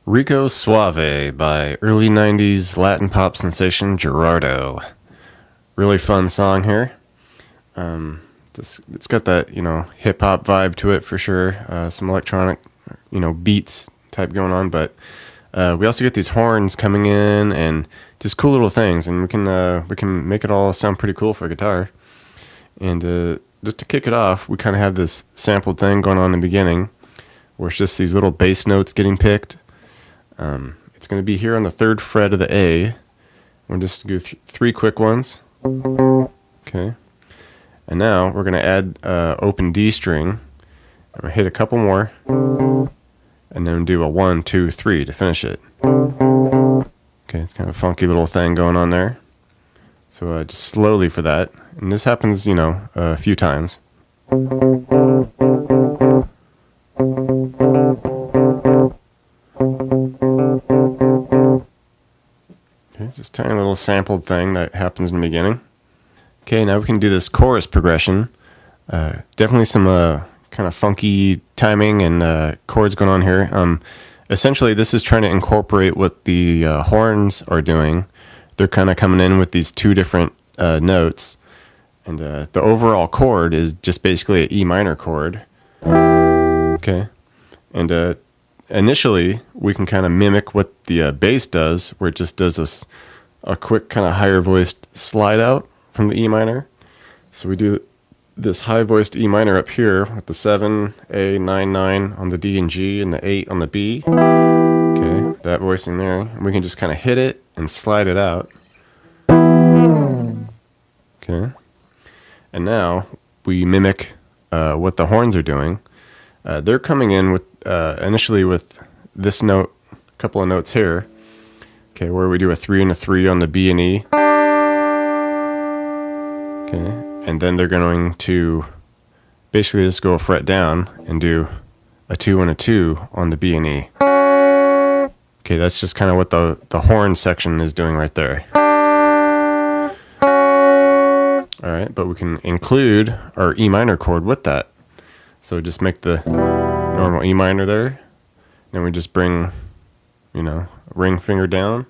Rico Suave by early 90s Latin pop sensation Gerardo. Really fun song here. It's got that, hip hop vibe to it for sure. Some electronic, beats type going on, but we also get these horns coming in and just cool little things, and we can make it all sound pretty cool for guitar. And just to kick it off, we kind of have this sampled thing going on in the beginning, where it's just these little bass notes getting picked. It's going to be here on the 3rd fret of the A. We'll just do 3 quick ones. Okay. And now we're going to add open D string. And we'll hit a couple more. And then do a 1, 2, 3 to finish it. Okay, it's kind of a funky little thing going on there. So just slowly for that. And this happens, a few times. Okay, just tiny little sampled thing that happens in the beginning. Okay, now we can do this chorus progression. Definitely some kind of funky timing and chords going on here. Essentially, this is trying to incorporate what the horns are doing. They're kind of coming in with these 2 different notes. And the overall chord is just basically an E minor chord. Okay. And initially, we can kind of mimic what the bass does, where it just does a quick kind of higher voiced slide out from the E minor. So we do this high voiced E minor up here with the 7, A, 9, 9 on the D and G, and the 8 on the B. Okay, that voicing there. And we can just kind of hit it and slide it out. Okay. And now we mimic what the horns are doing. They're coming in with initially with this note, a couple of notes here. Okay, where we do a 3 and a 3 on the B and E. Okay, and then they're going to basically just go a fret down and do a 2 and a 2 on the B and E. Okay, that's just kind of what the horn section is doing right there. Alright, but we can include our E minor chord with that. So just make the normal E minor there. Then we just bring, a ring finger down.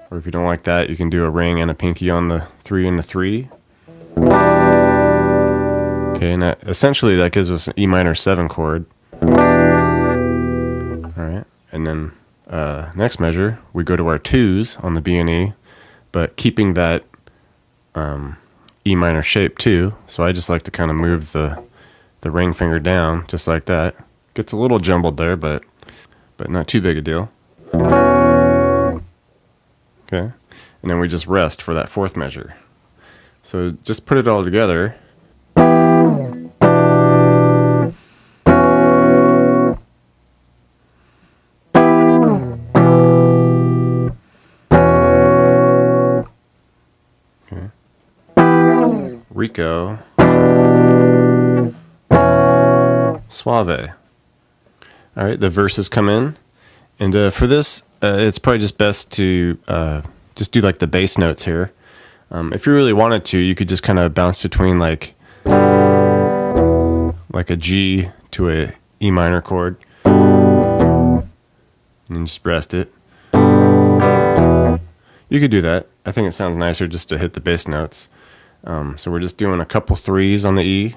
Or if you don't like that, you can do a ring and a pinky on the 3 and the 3. Okay, and essentially that gives us an E minor 7 chord. Alright, and then next measure, we go to our 2s on the B and E, but keeping that E minor shape too. So I just like to kind of move the ring finger down just like that. Gets a little jumbled there, but not too big a deal. Okay, and then we just rest for that 4th measure. So just put it all together. Okay. Rico Suave. All right, the verses come in, and for this, it's probably just best to just do like the bass notes here. If you really wanted to, you could just kind of bounce between like a G to a E minor chord, and then just rest it. You could do that. I think it sounds nicer just to hit the bass notes. So we're just doing a couple 3s on the E,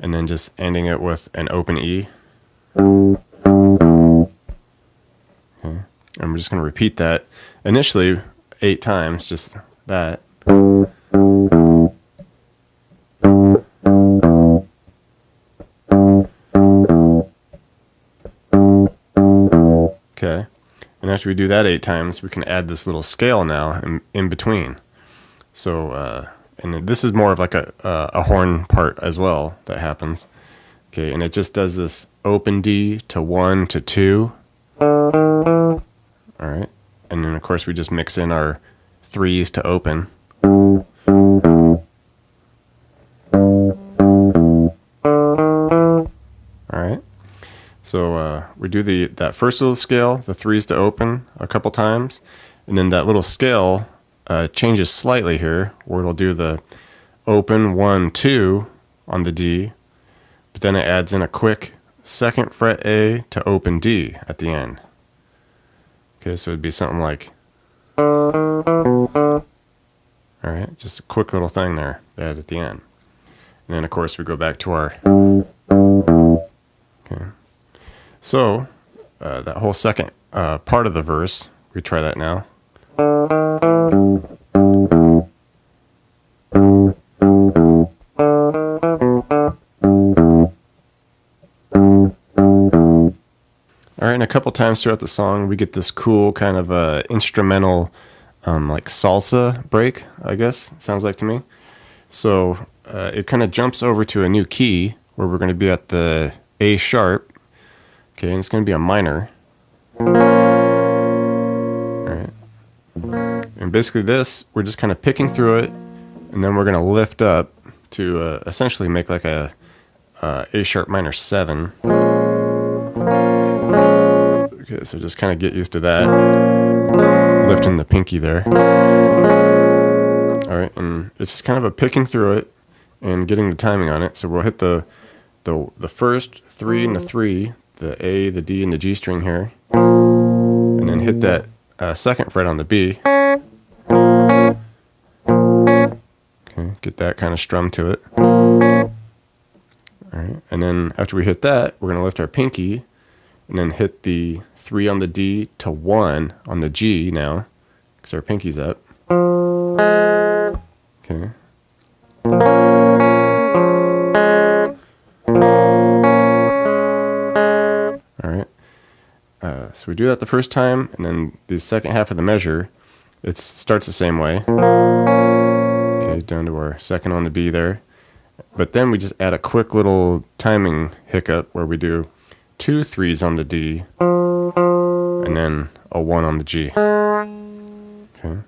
and then just ending it with an open E. Okay. And we're just going to repeat that initially 8 times, just that. Okay. And after we do that 8 times, we can add this little scale now in between. So, and this is more of like a horn part as well that happens. Okay, and it just does this open D to 1 to 2. All right, and then of course we just mix in our 3s to open. All right, so we do that first little scale, the 3s to open, a couple times, and then that little scale changes slightly here, where it'll do the open 1, 2 on the D, but then it adds in a quick 2nd fret A to open D at the end. Okay, so it'd be something like, all right, just a quick little thing there, that at the end. And then of course we go back to our, okay. So that whole second part of the verse, we try that now. All right, and a couple times throughout the song, we get this cool kind of instrumental, like salsa break, I guess, it sounds like to me. So it kind of jumps over to a new key where we're going to be at the A sharp, okay, and it's going to be a minor. All right, and basically this, we're just kind of picking through it, and then we're going to lift up to essentially make like a A sharp minor 7. Okay, so just kind of get used to that. Lifting the pinky there. All right, and it's kind of a picking through it and getting the timing on it. So we'll hit the first 3 and the 3, the A, the D, and the G string here, and then hit that second fret on the B. Okay, get that kind of strum to it. All right, and then after we hit that, we're going to lift our pinky and then hit the 3 on the D to 1 on the G now, because our pinky's up. Okay. All right. So we do that the first time, and then the second half of the measure, it starts the same way. Okay, down to our second on the B there. But then we just add a quick little timing hiccup where we do 2 3s on the D, and then a 1 on the G. Okay.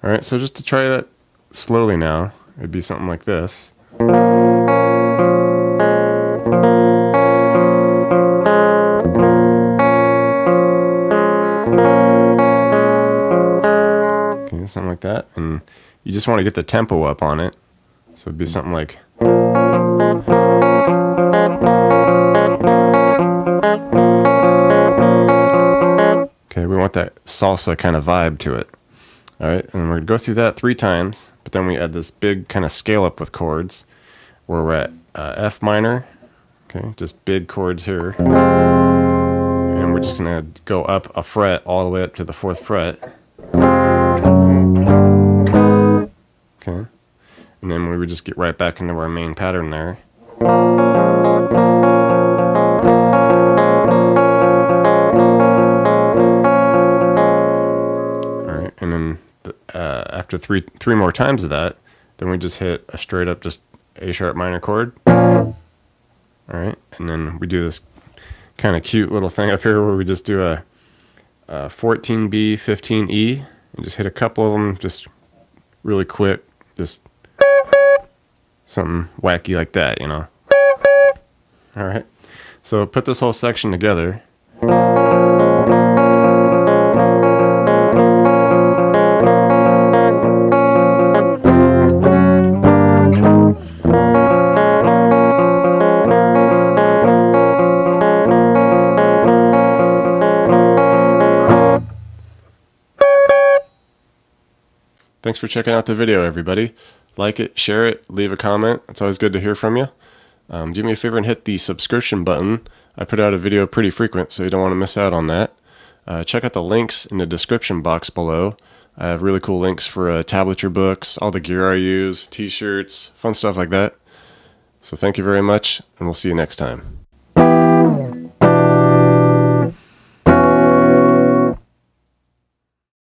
All right, so just to try that slowly now, it'd be something like this. Okay, something like that, and you just want to get the tempo up on it. So it'd be something like. Okay, we want that salsa kind of vibe to it. All right, and we're going to go through that 3 times, but then we add this big kind of scale up with chords where we're at F minor, okay, just big chords here. And we're just going to go up a fret all the way up to the 4th fret. Okay, and then we would just get right back into our main pattern there. And then after three more times of that, then we just hit a straight up just A sharp minor chord. All right, and then we do this kind of cute little thing up here where we just do a 14B, 15E, and just hit a couple of them just really quick, just something wacky like that, you know. All right, so put this whole section together. Thanks for checking out the video, everybody. Like it, share it, leave a comment. It's always good to hear from you. Do me a favor and hit the subscription button. I put out a video pretty frequent, so you don't want to miss out on that. Check out the links in the description box below. I have really cool links for tablature books, all the gear I use, t-shirts, fun stuff like that. So thank you very much, and we'll see you next time.